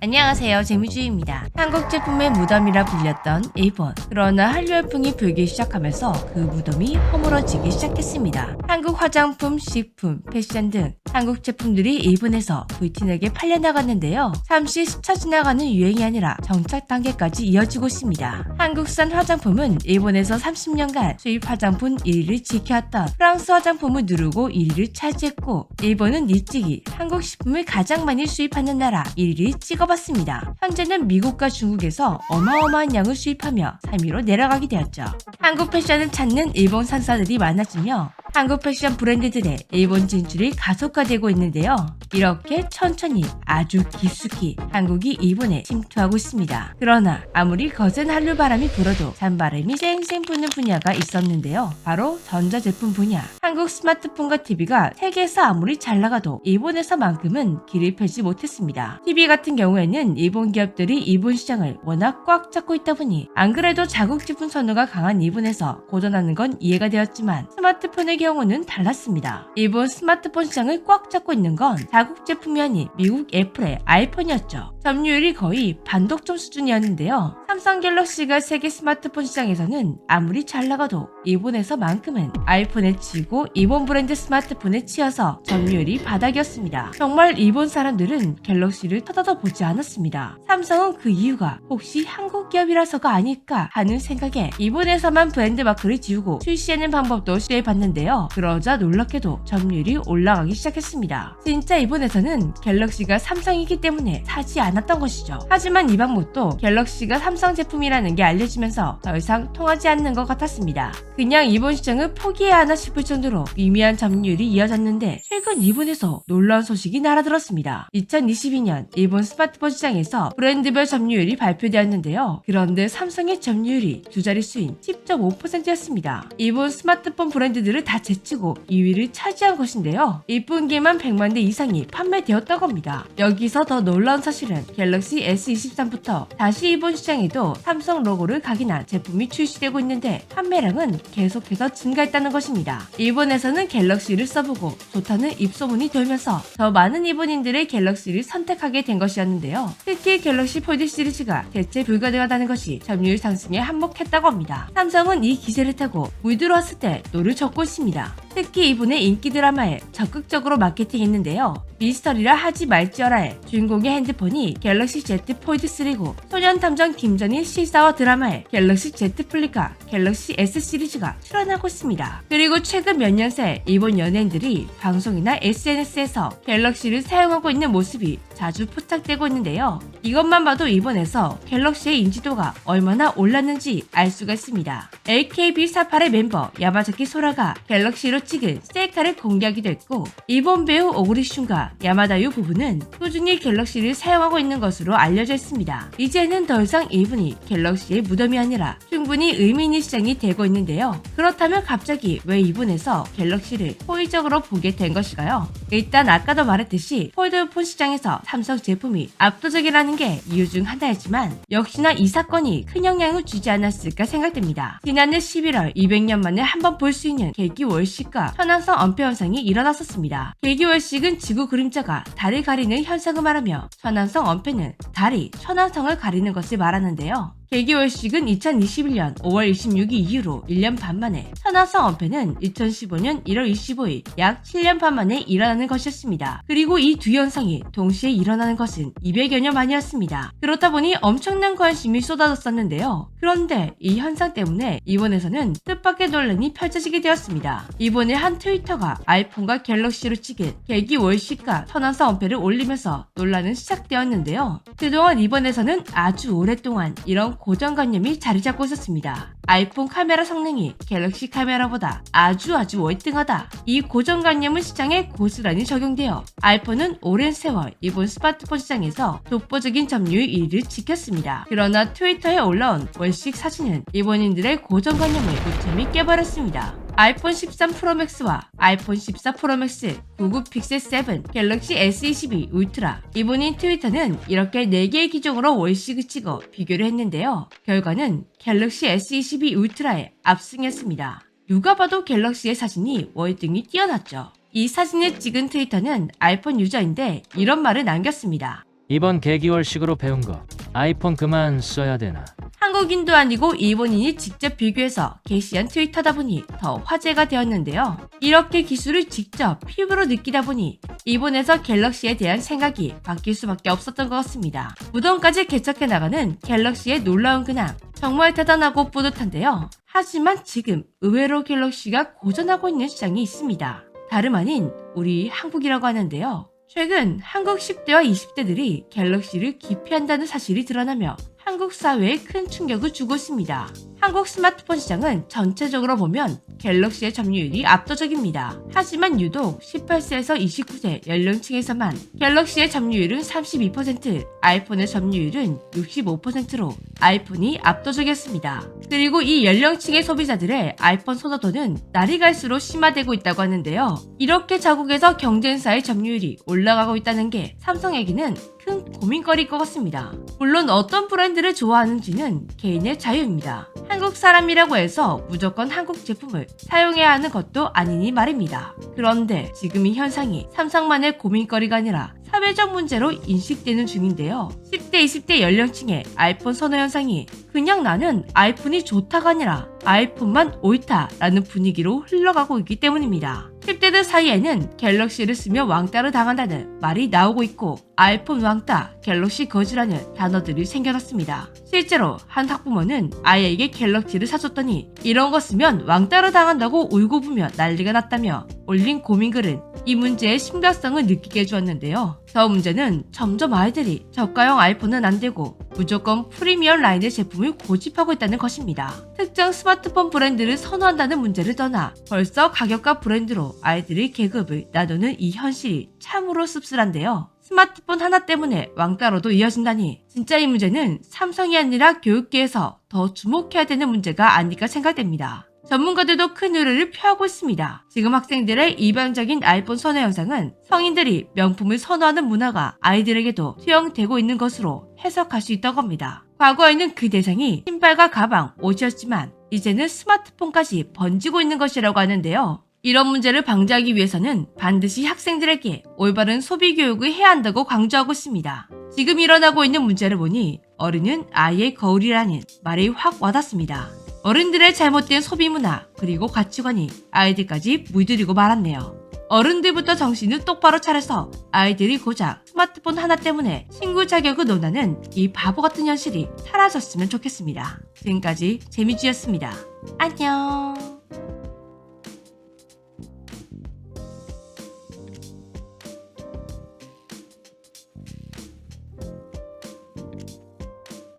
안녕하세요, 재미주입니다. 한국 제품의 무덤이라 불렸던 일본. 그러나 한류 열풍이 불기 시작하면서 그 무덤이 허물어지기 시작했습니다. 한국 화장품, 식품, 패션 등 한국 제품들이 일본에서 불티나게 팔려나갔는데요. 잠시 스쳐 지나가는 유행이 아니라 정착 단계까지 이어지고 있습니다. 한국산 화장품은 일본에서 30년간 수입 화장품 1위를 지켜왔던 프랑스 화장품을 누르고 1위를 차지했고, 일본은 일찍이 한국 식품을 가장 많이 수입하는 나라 1위를 찍어봤습니다. 현재는 미국과 중국에서 어마어마한 양을 수입하며 3위로 내려가게 되었죠. 한국 패션을 찾는 일본 상사들이 많아지며 한국 패션 브랜드들의 일본 진출이 가속화되고 있는데요. 이렇게 천천히 아주 깊숙이 한국이 일본에 침투하고 있습니다. 그러나 아무리 거센 한류 바람이 불어도 찬바람이 쌩쌩 부는 분야가 있었는데요. 바로 전자제품 분야. 한국 스마트폰과 TV가 세계에서 아무리 잘 나가도 일본에서만큼은 길을 펴지 못했습니다. TV 같은 경우에는 일본 기업들이 일본 시장을 워낙 꽉 잡고 있다 보니 안 그래도 자국 제품 선호가 강한 일본에서 고전하는 건 이해가 되었지만, 스마트폰의 경우는 달랐습니다. 일본 스마트폰 시장을 꽉 잡고 있는 건 자국 제품이 아닌 미국 애플의 아이폰이었죠. 점유율이 거의 반독점 수준이었는데요. 삼성 갤럭시가 세계 스마트폰 시장에서는 아무리 잘 나가도 일본에서만큼은 아이폰에 치고 일본 브랜드 스마트폰에 치여서 점유율이 바닥이었습니다. 정말 일본 사람들은 갤럭시를 쳐다보지 않았습니다. 삼성은 그 이유가 혹시 한국 기업이라서가 아닐까 하는 생각에 일본에서만 브랜드 마크를 지우고 출시하는 방법도 시도해봤는데요. 그러자 놀랍게도 점유율이 올라가기 시작했습니다. 진짜 일본에서는 갤럭시가 삼성이기 때문에 사지 않았던 것이죠. 하지만 이 방법도 갤럭시가 삼성 제품이라는 게 알려지면서 더 이상 통하지 않는 것 같았습니다. 그냥 일본 시장을 포기해야 하나 싶을 정도로 미미한 점유율이 이어졌는데, 최근 일본에서 놀라운 소식이 날아들었습니다. 2022년 일본 스마트폰 시장에서 브랜드별 점유율이 발표되었는데요. 그런데 삼성의 점유율이 두 자릿수인 10.5%였습니다. 일본 스마트폰 브랜드들을 다 제치고 2위를 차지한 것인데요. 1분기에만 100만 대 이상이 판매되었다고 합니다. 여기서 더 놀라운 사실은 갤럭시 S23부터 다시 일본 시장에도 삼성 로고를 각인한 제품이 출시되고 있는데 판매량은 계속해서 증가했다는 것입니다. 일본에서는 갤럭시를 써보고 좋다는 입소문이 돌면서 더 많은 일본인들의 갤럭시를 선택하게 된 것이었는데요. 특히 갤럭시 폴드 시리즈가 대체 불가능하다는 것이 점유율 상승에 한몫했다고 합니다. 삼성은 이 기세를 타고 물 들어왔을 때 노를 젓고 있습니다. 특히 이분의 인기 드라마에 적극적으로 마케팅했는데요. 미스터리라 하지 말지어라의 주인공의 핸드폰이 갤럭시 Z 폴드 3고, 소년탐정 김전일 실사화 드라마에 갤럭시 Z 플립과 갤럭시 S 시리즈가 출연하고 있습니다. 그리고 최근 몇 년 새 일본 연예인들이 방송이나 SNS에서 갤럭시를 사용하고 있는 모습이 자주 포착되고 있는데요. 이것만 봐도 일본에서 갤럭시의 인지도가 얼마나 올랐는지 알 수가 있습니다. AKB48의 멤버 야마자키 소라가 갤럭시로 찍은 셀카를 공개하기도 했고, 일본 배우 오구리 슌과 야마다유 부부는 꾸준히 갤럭시를 사용하고 있는 것으로 알려져 있습니다. 이제는 더 이상 일본이 갤럭시의 무덤이 아니라 충분히 의미 있는 시장이 되고 있는데요. 그렇다면 갑자기 왜 일본에서 갤럭시를 호의적으로 보게 된 것일까요? 일단 아까도 말했듯이 폴드폰 시장에서 삼성 제품이 압도적이라는 게 이유 중 하나이지만, 역시나 이 사건이 큰 영향을 주지 않았을까 생각됩니다. 지난해 11월 200년 만에 한번 볼 수 있는 개기월식과 천왕성 엄폐 현상이 일어났었습니다. 개기월식은 지구 그림자가 달을 가리는 현상을 말하며, 천왕성 엄폐는 달이 천왕성을 가리는 것을 말하는데요. 개기월식은 2021년 5월 26일 이후로 1년 반 만에, 천왕성 엄폐는 2015년 1월 25일 약 7년 반 만에 일어나는 것이었습니다. 그리고 이 두 현상이 동시에 일어나는 것은 200여 년 만이었습니다. 그렇다 보니 엄청난 관심이 쏟아졌었는데요. 그런데 이 현상 때문에 일본에서는 뜻밖의 논란이 펼쳐지게 되었습니다. 일본의 한 트위터가 아이폰과 갤럭시로 찍은 개기월식과 천왕성 엄폐를 올리면서 논란은 시작되었는데요. 그동안 일본에서는 아주 오랫동안 이런 고정관념이 자리 잡고 있었습니다. 아이폰 카메라 성능이 갤럭시 카메라보다 아주 월등하다. 이 고정관념은 시장에 고스란히 적용되어 아이폰은 오랜 세월 일본 스마트폰 시장에서 독보적인 점유율 1위를 지켰습니다. 그러나 트위터에 올라온 월식 사진은 일본인들의 고정관념을 무참히 깨버렸습니다. 아이폰 13 프로맥스와 아이폰 14 프로맥스, 구글 픽셀 7, 갤럭시 S22 울트라. 일본인 트위터는 이렇게 4개의 기종으로 월식을 찍어 비교를 했는데요. 결과는 갤럭시 S22 울트라의 압승이었습니다. 누가 봐도 갤럭시의 사진이 월등히 뛰어났죠. 이 사진을 찍은 트위터는 아이폰 유저인데 이런 말을 남겼습니다. 이번 개기월식으로 배운 거 아이폰 그만 써야 되나? 한국인도 아니고 일본인이 직접 비교해서 게시한 트위터다 보니 더 화제가 되었는데요. 이렇게 기술을 직접 피부로 느끼다 보니 일본에서 갤럭시에 대한 생각이 바뀔 수밖에 없었던 것 같습니다. 무덤까지 개척해 나가는 갤럭시의 놀라운 근황, 정말 대단하고 뿌듯한데요. 하지만 지금 의외로 갤럭시가 고전하고 있는 시장이 있습니다. 다름 아닌 우리 한국이라고 하는데요. 최근 한국 10대와 20대들이 갤럭시를 기피한다는 사실이 드러나며 한국 사회에 큰 충격을 주고 있습니다. 한국 스마트폰 시장은 전체적으로 보면 갤럭시의 점유율이 압도적입니다. 하지만 유독 18세에서 29세 연령층에서만 갤럭시의 점유율은 32%, 아이폰의 점유율은 65%로 아이폰이 압도적이었습니다. 그리고 이 연령층의 소비자들의 아이폰 선호도는 날이 갈수록 심화되고 있다고 하는데요. 이렇게 자국에서 경쟁사의 점유율이 올라가고 있다는 게 삼성에게는 큰 고민거리일 것 같습니다. 물론 어떤 브랜드를 좋아하는지는 개인의 자유입니다. 한국 사람이라고 해서 무조건 한국 제품을 사용해야 하는 것도 아니니 말입니다. 그런데 지금 이 현상이 삼성만의 고민거리가 아니라 사회적 문제로 인식되는 중인데요. 10대, 20대 연령층의 아이폰 선호 현상이 그냥 나는 아이폰이 좋다가 아니라 아이폰만 옳다라는 분위기로 흘러가고 있기 때문입니다. 10대들 사이에는 갤럭시를 쓰며 왕따를 당한다는 말이 나오고 있고 아이폰 왕따, 갤럭시 거지라는 단어들이 생겨났습니다. 실제로 한 학부모는 아이에게 갤럭시를 사줬더니 이런 거 쓰면 왕따를 당한다고 울고불며 난리가 났다며 올린 고민글은 이 문제의 심각성을 느끼게 해주었는데요. 더 문제는 점점 아이들이 저가형 아이폰은 안 되고 무조건 프리미엄 라인의 제품을 고집하고 있다는 것입니다. 특정 스마트폰 브랜드를 선호한다는 문제를 떠나 벌써 가격과 브랜드로 아이들의 계급을 나누는 이 현실이 참으로 씁쓸한데요. 스마트폰 하나 때문에 왕따로도 이어진다니 진짜 이 문제는 삼성이 아니라 교육계에서 더 주목해야 되는 문제가 아닐까 생각됩니다. 전문가들도 큰 우려를 표하고 있습니다. 지금 학생들의 일반적인 아이폰 선호 현상은 성인들이 명품을 선호하는 문화가 아이들에게도 투영되고 있는 것으로 해석할 수 있다고 합니다. 과거에는 그 대상이 신발과 가방, 옷이었지만 이제는 스마트폰까지 번지고 있는 것이라고 하는데요. 이런 문제를 방지하기 위해서는 반드시 학생들에게 올바른 소비 교육을 해야 한다고 강조하고 있습니다. 지금 일어나고 있는 문제를 보니 어른은 아이의 거울이라는 말이 확 와닿습니다. 어른들의 잘못된 소비 문화 그리고 가치관이 아이들까지 물들이고 말았네요. 어른들부터 정신을 똑바로 차려서 아이들이 고작 스마트폰 하나 때문에 친구 자격을 논하는 이 바보 같은 현실이 사라졌으면 좋겠습니다. 지금까지 재미쥐였습니다. 안녕.